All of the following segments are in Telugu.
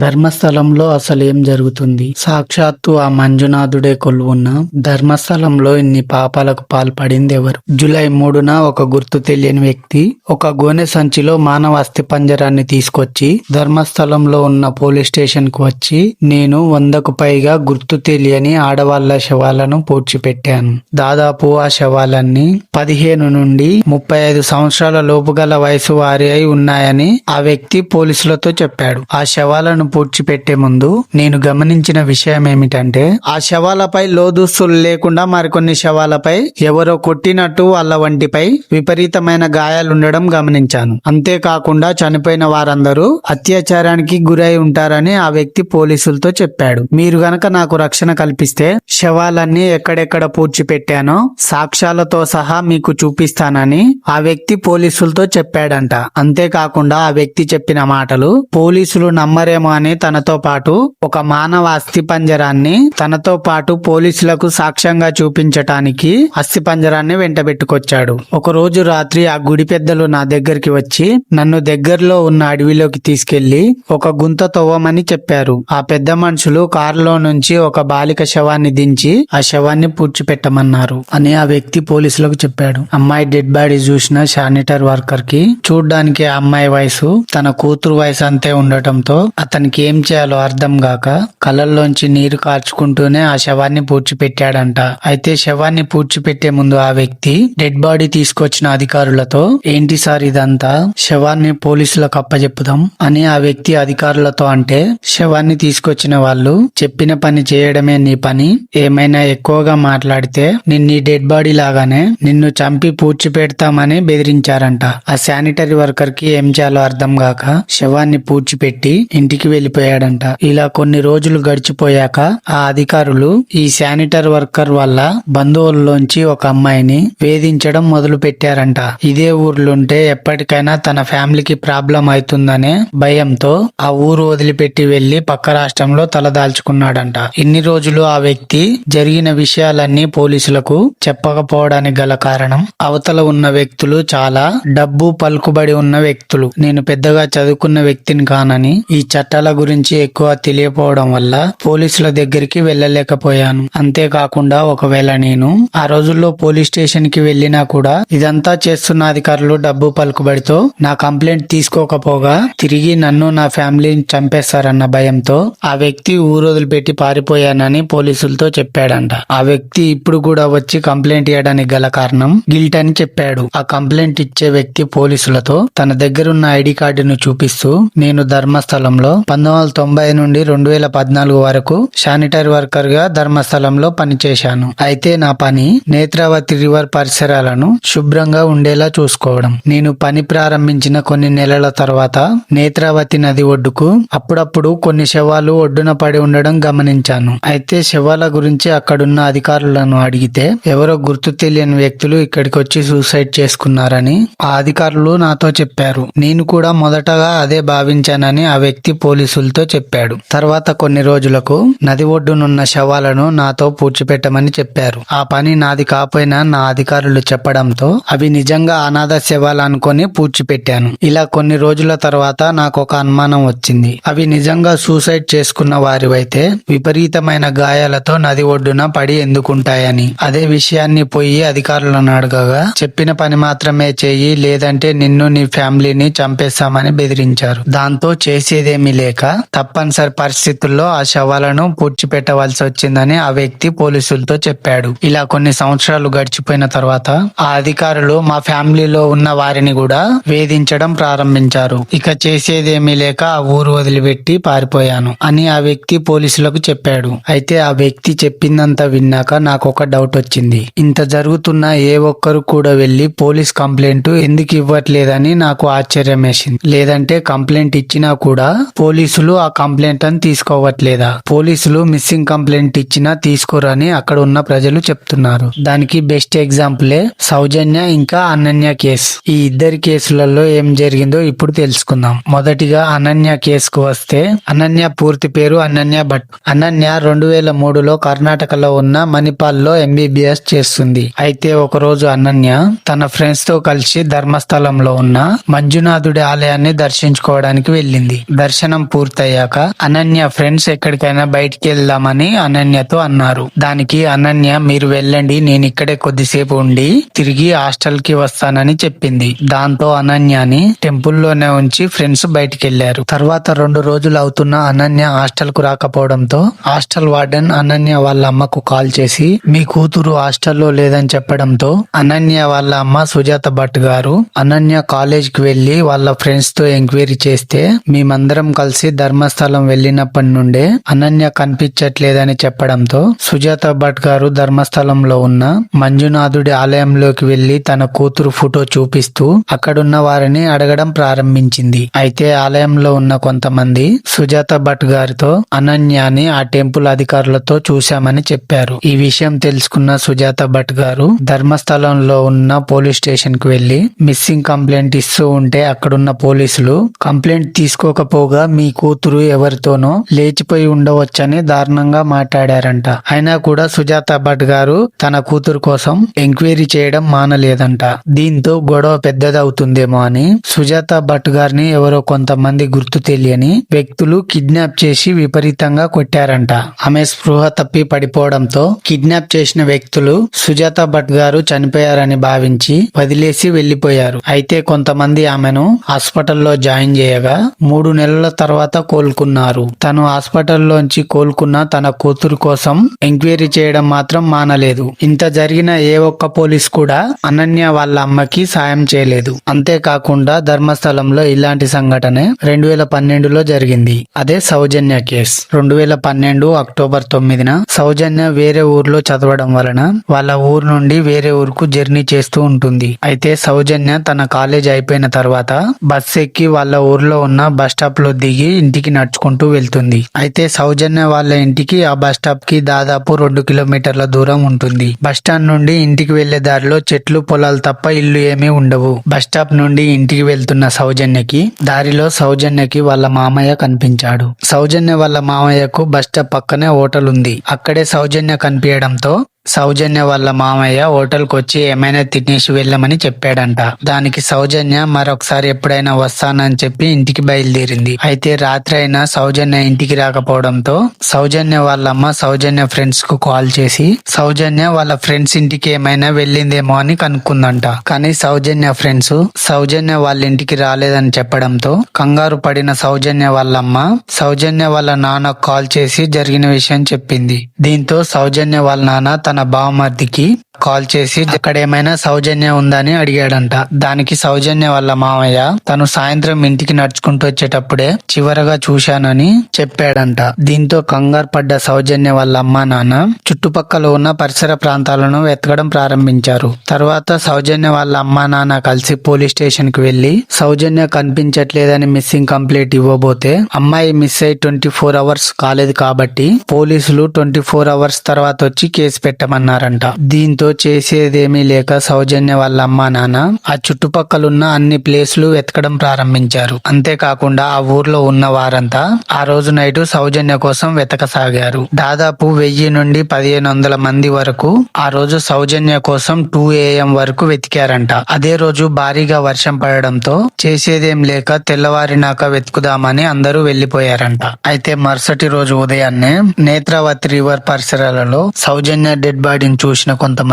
ధర్మస్థలంలో అసలేం జరుగుతుంది? సాక్షాత్తు ఆ మంజునాథుడే కొలువున్న ధర్మస్థలంలో ఇన్ని పాపాలకు పాల్పడిందెవరు? జూలై 3న ఒక గుర్తు తెలియని వ్యక్తి ఒక గోనె సంచిలో మానవ అస్థిపంజరాన్ని తీసుకొచ్చి ధర్మస్థలంలో ఉన్న పోలీస్ స్టేషన్ కు వచ్చి, నేను 100కు పైగా గుర్తు తెలియని ఆడవాళ్ల శవాలను పూడ్చిపెట్టాను. దాదాపు ఆ శవాలన్నీ 15 నుండి 35 సంవత్సరాల లోపు గల వయసు వారి అయి ఉన్నాయని ఆ వ్యక్తి పోలీసులతో చెప్పాడు. ఆ శవాలను పూడ్చిపెట్టే ముందు నేను గమనించిన విషయం ఏమిటంటే, ఆ శవాలపై లోదుస్తులు లేకుండా మరికొన్ని శవాలపై ఎవరో కొట్టినట్టు వాళ్ళ వంటిపై విపరీతమైన గాయాలుండడం గమనించాను. అంతేకాకుండా చనిపోయిన వారందరూ అత్యాచారానికి గురై ఉంటారని ఆ వ్యక్తి పోలీసులతో చెప్పాడు. మీరు గనక నాకు రక్షణ కల్పిస్తే శవాలన్నీ ఎక్కడెక్కడ పూడ్చిపెట్టానో సాక్ష్యాలతో సహా మీకు చూపిస్తానని ఆ వ్యక్తి పోలీసులతో చెప్పాడంట. అంతేకాకుండా ఆ వ్యక్తి చెప్పిన మాటలు పోలీసులు నమ్మరేమో అని తనతో పాటు ఒక మానవ అస్థిపంజరాన్ని తనతో పాటు పోలీసులకు సాక్ష్యంగా చూపించటానికి అస్థిపంజరాన్ని వెంటబెట్టుకొచ్చాడు. ఒక రోజు రాత్రి ఆ గుడి పెద్దలు నా దగ్గరికి వచ్చి నన్ను దగ్గరలో ఉన్న అడవిలోకి తీసుకెళ్లి ఒక గుంత తవ్వమని చెప్పారు. ఆ పెద్ద మనుషులు కారులో నుంచి ఒక బాలిక శవాన్ని దించి ఆ శవాన్ని పూడ్చిపెట్టమన్నారు అని ఆ వ్యక్తి పోలీసులకు చెప్పాడు. అమ్మాయి డెడ్ బాడీ చూసిన శానిటరీ వర్కర్ కి చూడ్డానికి ఆ అమ్మాయి వయసు తన కూతురు వయసు అంతే ఉండటంతో అతనికి ఏం చేయాలో అర్థం గాక కళ్ళల్లోంచి నీరు కార్చుకుంటూనే ఆ శవాన్ని పూడ్చిపెట్టాడంట. అయితే శవాన్ని పూడ్చిపెట్టే ముందు ఆ వ్యక్తి డెడ్ బాడీ తీసుకొచ్చిన అధికారులతో, ఏంటి సార్ ఇదంతా, శవాన్ని పోలీసులకు అప్పచెప్పుదాం అని ఆ వ్యక్తి అధికారులతో అంటే, శవాన్ని తీసుకొచ్చిన వాళ్ళు చెప్పిన పని చేయడమే నీ పని, ఏమైనా ఎక్కువగా మాట్లాడితే నిన్ను డెడ్ బాడీ లాగానే నిన్ను చంపి పూడ్చిపెడతామని బెదిరించారంట. ఆ శానిటరీ వర్కర్ కి ఏం చేయాలో అర్థం గాక శవాన్ని పూడ్చిపెట్టి ఇంటికి వెళ్లిపోయాడంట. ఇలా కొన్ని రోజులు గడిచిపోయాక ఆ అధికారులు ఈ శానిటరీ వర్కర్ వల్ల బంధువుల్లోంచి ఒక అమ్మాయిని వేధించడం మొదలు పెట్టారంట. ఇదే ఊర్లుంటే ఎప్పటికైనా తన ఫ్యామిలీకి ప్రాబ్లం అవుతుందనే భయంతో ఆ ఊరు వదిలిపెట్టి వెళ్లి పక్క రాష్ట్రంలో తలదాల్చుకున్నాడంట. ఇన్ని రోజులు ఆ వ్యక్తి జరిగిన విషయాలన్నీ పోలీసులకు చెప్పకపోవడానికి గల కారణం, అవతల ఉన్న వ్యక్తులు చాలా డబ్బు పలుకుబడి ఉన్న వ్యక్తులు, నేను పెద్దగా చదువుకున్న వ్యక్తిని కానని ఈ చట్టాల గురించి ఎక్కువ తెలియపోవడం వల్ల పోలీసుల దగ్గరికి వెళ్ళలేకపోయాను. అంతేకాకుండా ఒకవేళ నేను ఆ రోజుల్లో పోలీస్ స్టేషన్ కి వెళ్ళినా కూడా ఇదంతా చేస్తున్న అధికారులు డబ్బు పలుకుబడితో నా కంప్లైంట్ తీసుకోకపోగా తిరిగి నన్ను నా ఫ్యామిలీని చంపేస్తారన్న భయంతో ఆ వ్యక్తి ఊరు వదిలిపెట్టి పారిపోయానని పోలీసులతో చెప్పాడంట. ఆ వ్యక్తి ఇప్పుడు కూడా వచ్చి కంప్లైంట్ ఇవ్వడానికి గల కారణం గిల్ట్ అని చెప్పాడు. ఆ కంప్లైంట్ ఇచ్చే వ్యక్తి పోలీసులతో తన దగ్గరున్న ఐడి కార్డును చూపిస్తూ, నేను ధర్మస్థలంలో 1990 నుండి 2014 వరకు శానిటరీ వర్కర్ గా ధర్మస్థలంలో పనిచేశాను. అయితే నా పని నేత్రావతి రివర్ పరిసరాలను శుభ్రంగా ఉండేలా చూసుకోవడం. నేను పని ప్రారంభించిన కొన్ని నెలల తర్వాత నేత్రావతి నది ఒడ్డుకు అప్పుడప్పుడు కొన్ని శవాలు ఒడ్డున పడి ఉండడం గమనించాను. అయితే శవాల గురించి అక్కడున్న అధికారులను అడిగితే ఎవరో గుర్తు తెలియని వ్యక్తులు ఇక్కడికి వచ్చి సూసైడ్ చేసుకున్నారని ఆ అధికారులు నాతో చెప్పారు. నేను కూడా మొదటగా అదే భావించానని ఆ వ్యక్తి పోలీసులతో చెప్పాడు. తర్వాత కొన్ని రోజులకు నది ఒడ్డునున్న శవాలను నాతో పూడ్చిపెట్టమని చెప్పారు. ఆ పని నాది కాపోయినా నా అధికారులు చెప్పడంతో అవి నిజంగా అనాథ శవాలు అనుకొని పూడ్చిపెట్టాను. ఇలా కొన్ని రోజుల తర్వాత నాకు ఒక అనుమానం వచ్చింది. అవి నిజంగా సూసైడ్ చేసుకున్న వారివైతే విపరీతమైన గాయాలతో నది ఒడ్డున పడి ఎందుకుంటాయని. అదే విషయాన్ని పోయి అధికారులను అడగగా చెప్పిన పని మాత్రమే చెయ్యి, లేదంటే నిన్ను నీ ఫ్యామిలీని చంపేస్తామని బెదిరించారు. దాంతో చేసేదేమీ లేక తప్పనిసరి పరిస్థితుల్లో ఆ శవాలను పూడ్చిపెట్టవలసి వచ్చిందని ఆ వ్యక్తి పోలీసులతో చెప్పాడు. ఇలా కొన్ని సంవత్సరాలు గడిచిపోయిన తర్వాత ఆ అధికారులు మా ఫ్యామిలీలో ఉన్న వారిని కూడా వేధించడం ప్రారంభించారు. ఇక చేసేదేమీ లేక ఆ ఊరు వదిలిపెట్టి పారిపోయాను అని ఆ వ్యక్తి పోలీసులకు చెప్పాడు. అయితే ఆ వ్యక్తి చెప్పిందంతా విన్నాక నాకు ఒక డౌట్ వచ్చింది. ఇంత జరుగుతున్నా ఏ ఒక్కరు కూడా వెళ్లి పోలీస్ కంప్లైంట్ ఎందుకు ఇవ్వట్లేదని నాకు ఆశ్చర్యం వేసింది. లేదంటే కంప్లైంట్ ఇచ్చినా కూడా పోలీసులు ఆ కంప్లైంట్ అని తీసుకోవట్లేదా? పోలీసులు మిస్సింగ్ కంప్లైంట్ ఇచ్చినా తీసుకోరని అక్కడ ఉన్న ప్రజలు చెప్తున్నారు. దానికి బెస్ట్ ఎగ్జాంపులే సౌజన్య ఇంకా అనన్య కేసు. ఈ ఇద్దరి కేసులలో ఏం జరిగిందో ఇప్పుడు తెలుసుకుందాం. మొదటిగా అనన్య కేసుకు వస్తే, అనన్య పూర్తి పేరు అనన్య భట్. అనన్య 2003లో కర్ణాటకలో ఉన్న మణిపాల్ లో MBBS చేస్తుంది. అయితే ఒక రోజు అనన్య తన ఫ్రెండ్స్ తో కలిసి ధర్మస్థలంలో ఉన్న మంజునాథుడి ఆలయాన్ని దర్శించుకోవడానికి వెళ్ళింది. దర్శనం దర్శనం పూర్తయ్యాక అనన్య ఫ్రెండ్స్ ఎక్కడికైనా బయటికి వెళ్దామని అనన్యతో అన్నారు. దానికి అనన్య మీరు వెళ్ళండి, నేను ఇక్కడే కొద్దిసేపు ఉండి తిరిగి హాస్టల్ కి వస్తానని చెప్పింది. దాంతో అనన్యని టెంపుల్ లోనే ఉంచి ఫ్రెండ్స్ బయటికి వెళ్లారు. తర్వాత 2 రోజులు అవుతున్న అనన్య హాస్టల్ కు రాకపోవడంతో హాస్టల్ వార్డెన్ అనన్య వాళ్ళ అమ్మకు కాల్ చేసి మీ కూతురు హాస్టల్లో లేదని చెప్పడంతో అనన్య వాళ్ళ అమ్మ సుజాత భట్ గారు అనన్య కాలేజ్ కి వెళ్లి వాళ్ళ ఫ్రెండ్స్ తో ఎంక్వైరీ చేస్తే మేమందరం కలిసి ధర్మస్థలం వెళ్లినప్పటి నుండే అనన్య కనిపించట్లేదని చెప్పడంతో సుజాత భట్ గారు ధర్మస్థలంలో ఉన్న మంజునాథుడి ఆలయంలోకి వెళ్లి తన కూతురు ఫోటో చూపిస్తూ అక్కడున్న వారిని అడగడం ప్రారంభించింది. అయితే ఆలయంలో ఉన్న కొంతమంది సుజాత భట్ గారితో అనన్యని ఆ టెంపుల్ అధికారులతో చూశామని చెప్పారు. ఈ విషయం తెలుసుకున్న సుజాత భట్ గారు ధర్మస్థలంలో ఉన్న పోలీస్ స్టేషన్ కు వెళ్లి మిస్సింగ్ కంప్లైంట్ ఇస్తూ ఉంటే అక్కడున్న పోలీసులు కంప్లైంట్ తీసుకోకపోగా మీ కూతురు ఎవరితోనో లేచిపోయి ఉండవచ్చని దారుణంగా మాట్లాడారంట. అయినా కూడా సుజాత భట్ గారు తన కూతురు కోసం ఎంక్వైరీ చేయడం మానలేదంట. దీంతో గొడవ పెద్దదవుతుందేమో అని సుజాత భట్ గారిని ఎవరో కొంతమంది గుర్తు తెలియని వ్యక్తులు కిడ్నాప్ చేసి విపరీతంగా కొట్టారంట. ఆమె స్పృహ తప్పి పడిపోవడంతో కిడ్నాప్ చేసిన వ్యక్తులు సుజాత భట్ గారు చనిపోయారని భావించి వదిలేసి వెళ్లిపోయారు. అయితే కొంతమంది ఆమెను హాస్పిటల్లో జాయిన్ చేయగా 3 నెలల తర్వాత కోలుకున్నారు. తను హాస్పిటల్లోంచి కోలుకున్న తన కూతురు కోసం ఎంక్వైరీ చేయడం మాత్రం మానలేదు. ఇంత జరిగిన ఏ ఒక్క పోలీస్ కూడా అనన్య వాళ్ళ అమ్మకి సాయం చేయలేదు. అంతేకాకుండా ధర్మస్థలంలో ఇలాంటి సంఘటన 2012లో జరిగింది. అదే సౌజన్య కేస్. 2012 అక్టోబర్ 9న సౌజన్య వేరే ఊర్లో చదవడం వలన వాళ్ళ ఊరు నుండి వేరే ఊరుకు జర్నీ చేస్తూ ఉంటుంది. అయితే సౌజన్య తన కాలేజ్ అయిపోయిన తర్వాత బస్ ఎక్కి వాళ్ళ ఊర్లో ఉన్న బస్ స్టాప్ లో దిగి ఇంటికి నడుచుకుంటూ వెళ్తుంది. అయితే సౌజన్య వాళ్ళ ఇంటికి ఆ బస్ స్టాప్ కి దాదాపు 2 కిలోమీటర్ల దూరం ఉంటుంది. బస్ స్టాండ్ నుండి ఇంటికి వెళ్లే దారిలో చెట్లు పొలాలు తప్ప ఇల్లు ఏమీ ఉండవు. బస్ స్టాప్ నుండి ఇంటికి వెళ్తున్న సౌజన్యకి దారిలో సౌజన్యకి వాళ్ళ మామయ్య కనిపించాడు. సౌజన్య వాళ్ళ మామయ్యకు బస్ స్టాప్ పక్కనే హోటల్ ఉంది. అక్కడే సౌజన్య కనిపించడంతో సౌజన్య వాళ్ళ మామయ్య హోటల్ కు వచ్చి ఏమైనా తినేసి వెళ్ళమని చెప్పాడంట. దానికి సౌజన్య మరొకసారి ఎప్పుడైనా వస్తానని చెప్పి ఇంటికి బయలుదేరింది. అయితే రాత్రి అయినా సౌజన్య ఇంటికి రాకపోవడంతో సౌజన్య వాళ్ళమ్మ సౌజన్య ఫ్రెండ్స్ కు కాల్ చేసి సౌజన్య వాళ్ళ ఫ్రెండ్స్ ఇంటికి ఏమైనా వెళ్ళిందేమో అని కనుక్కుందంట. కానీ సౌజన్య ఫ్రెండ్స్ సౌజన్య వాళ్ళ ఇంటికి రాలేదని చెప్పడంతో కంగారు పడిన సౌజన్య వాళ్ళమ్మ సౌజన్య వాళ్ళ నాన్నకు కాల్ చేసి జరిగిన విషయం చెప్పింది. దీంతో సౌజన్య వాళ్ళ నాన్న తన బావమర్దికి కాల్ చేసి అక్కడ ఏమైనా సౌజన్య ఉందని అడిగాడంట. దానికి సౌజన్య వాళ్ళ మామయ్య తను సాయంత్రం ఇంటికి నడుచుకుంటూ వచ్చేటప్పుడే చివరగా చూశానని చెప్పాడంట. దీంతో కంగారు పడ్డ సౌజన్య వాళ్ళ అమ్మా నాన్న చుట్టుపక్కల ఉన్న పరిసర ప్రాంతాలను వెతకడం ప్రారంభించారు. తర్వాత సౌజన్య వాళ్ళ అమ్మా నాన్న కలిసి పోలీస్ స్టేషన్ కి వెళ్లి సౌజన్య కనిపించట్లేదని మిస్సింగ్ కంప్లైంట్ ఇవ్వబోతే అమ్మాయి మిస్ అయి 24 అవర్స్ కాలేదు కాబట్టి పోలీసులు 24 అవర్స్ తర్వాత వచ్చి కేసు పెట్టమన్నారంట. దీంతో చేసేదేమీ లేక సౌజన్య వాళ్ళ అమ్మా నాన్న ఆ చుట్టుపక్కలున్న అన్ని ప్లేస్లు వెతకడం ప్రారంభించారు. అంతేకాకుండా ఆ ఊర్లో ఉన్న వారంతా ఆ రోజు నైట్ సౌజన్య కోసం వెతకసాగారు. దాదాపు 1000 నుండి 1500 మంది వరకు ఆ రోజు సౌజన్య కోసం 2 AM వరకు వెతికారంట. అదే రోజు భారీగా వర్షం పడడంతో చేసేదేం లేక తెల్లవారినాక వెతుకుదామని అందరూ వెళ్లిపోయారంట. అయితే మరుసటి రోజు ఉదయాన్నే నేత్రావతి రివర్ పరిసరాలలో సౌజన్య డెడ్ బాడీని చూసిన కొంతమంది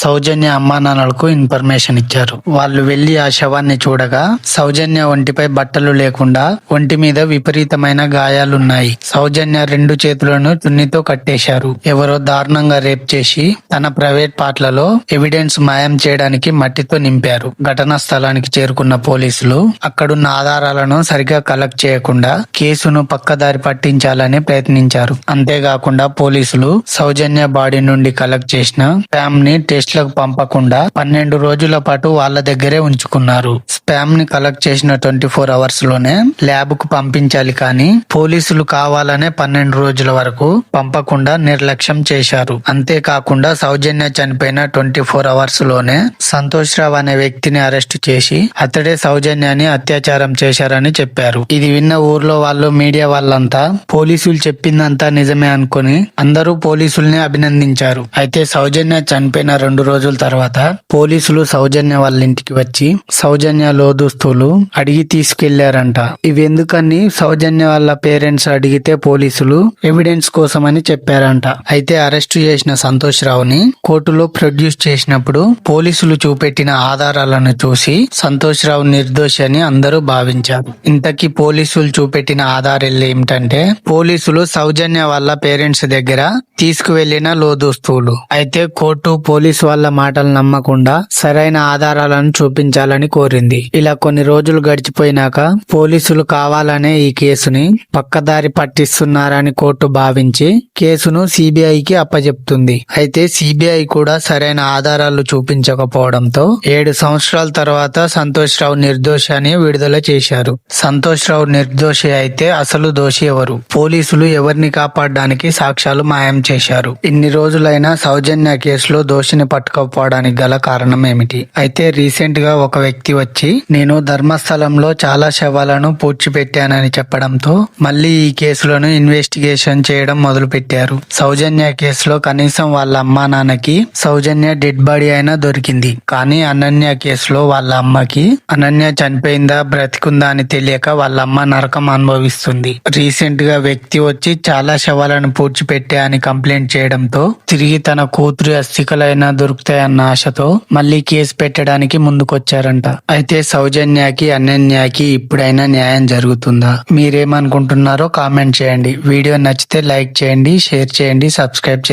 సౌజన్య అమ్మా నాన్నలకు ఇన్ఫర్మేషన్ ఇచ్చారు. వాళ్ళు వెళ్లి ఆ శవాన్ని చూడగా సౌజన్య ఒంటిపై బట్టలు లేకుండా ఒంటి మీద విపరీతమైన గాయాలున్నాయి. సౌజన్య 2 చేతులను చున్నీతో కట్టేశారు. ఎవరో దారుణంగా రేప్ చేసి తన ప్రైవేట్ పార్ట్లలో ఎవిడెన్స్ మాయం చేయడానికి మట్టితో నింపారు. ఘటనా స్థలానికి చేరుకున్న పోలీసులు అక్కడున్న ఆధారాలను సరిగా కలెక్ట్ చేయకుండా కేసును పక్కదారి పట్టించాలని ప్రయత్నించారు. అంతేకాకుండా పోలీసులు సౌజన్య బాడీ నుండి కలెక్ట్ చేసిన స్పామ్ ని టెస్ట్లకు పంపకుండా 12 రోజుల పాటు వాళ్ళ దగ్గరే ఉంచుకున్నారు. స్పామ్ ని కలెక్ట్ చేసిన 24 అవర్స్ లోనే ల్యాబ్ కు పంపించాలి కానీ పోలీసులు కావాలనే 12 రోజుల వరకు పంపకుండా నిర్లక్ష్యం చేశారు. అంతేకాకుండా సౌజన్య చనిపోయిన 24 అవర్స్ లోనే సంతోష్ రావు అనే వ్యక్తిని అరెస్టు చేసి అతడే సౌజన్యాన్ని అత్యాచారం చేశారని చెప్పారు. ఇది విన్న ఊర్లో వాళ్ళు మీడియా వాళ్ళంతా పోలీసులు చెప్పిందంతా నిజమే అనుకుని అందరూ పోలీసుల్ని అభినందించారు. అయితే సౌజన్య చనిపోయిన చనిపోయిన 2 రోజుల తర్వాత పోలీసులు సౌజన్య వాళ్ళ ఇంటికి వచ్చి సౌజన్య లోదుస్తులు అడిగి తీసుకెళ్లారంట. ఇవి ఎందుకని సౌజన్య వాళ్ళ పేరెంట్స్ అడిగితే పోలీసులు ఎవిడెన్స్ కోసమని చెప్పారంట. అయితే అరెస్టు చేసిన సంతోష్ రావుని కోర్టులో ప్రొడ్యూస్ చేసినప్పుడు పోలీసులు చూపెట్టిన ఆధారాలను చూసి సంతోష్ రావు నిర్దోషి అని అందరూ భావించారు. ఇంతకీ పోలీసులు చూపెట్టిన ఆధారాలు ఏమిటంటే పోలీసులు సౌజన్య వాళ్ళ పేరెంట్స్ దగ్గర తీసుకువెళ్లిన లోదుస్తువులు. అయితే కోర్టు పోలీసు వాళ్ళ మాటలు నమ్మకుండా సరైన ఆధారాలను చూపించాలని కోరింది. ఇలా కొన్ని రోజులు గడిచిపోయినాక పోలీసులు కావాలనే ఈ కేసుని పక్కదారి పట్టిస్తున్నారని కోర్టు భావించి కేసును సిబిఐకి అప్పజెప్తుంది. అయితే సిబిఐ కూడా సరైన ఆధారాలు చూపించకపోవడంతో 7 సంవత్సరాల తర్వాత సంతోష్ రావు నిర్దోషి అని విడుదల చేశారు. సంతోష్ రావు నిర్దోషి అయితే అసలు దోషి ఎవరు? పోలీసులు ఎవరిని కాపాడడానికి సాక్ష్యాలు మాయం చేశారు. ఇన్ని రోజులైనా సౌజన్య కేసులో దోషిని పట్టుకోపోవడానికి గల కారణం ఏమిటి? అయితే రీసెంట్ గా ఒక వ్యక్తి వచ్చి నేను ధర్మస్థలంలో చాలా శవాలను పూడ్చిపెట్టానని చెప్పడంతో మళ్ళీ ఈ కేసులను ఇన్వెస్టిగేషన్ చేయడం మొదలు పెట్టారు. సౌజన్య కేసులో కనీసం వాళ్ళ అమ్మా నాన్నకి సౌజన్య డెడ్ బాడీ అయినా దొరికింది. కానీ అనన్య కేసులో వాళ్ళ అమ్మకి అనన్య చనిపోయిందా బ్రతికుందా అని తెలియక వాళ్ళ అమ్మ నరకం అనుభవిస్తుంది. రీసెంట్ గా వ్యక్తి వచ్చి చాలా శవాలను పూడ్చిపెట్టా అని కంప్లైంట్ చేయడంతో తిరిగి తన కూతురు అస్థికలైనా దొరుకుతాయన్న ఆశతో మళ్ళీ కేసు పెట్టడానికి ముందుకొచ్చారంట. అయితే సౌజన్యకి అనన్యకి ఇప్పుడైనా న్యాయం జరుగుతుందా? మీరేమనుకుంటున్నారో కామెంట్ చేయండి. వీడియో నచ్చితే లైక్ చేయండి, షేర్ చేయండి, సబ్స్క్రైబ్ చేయండి.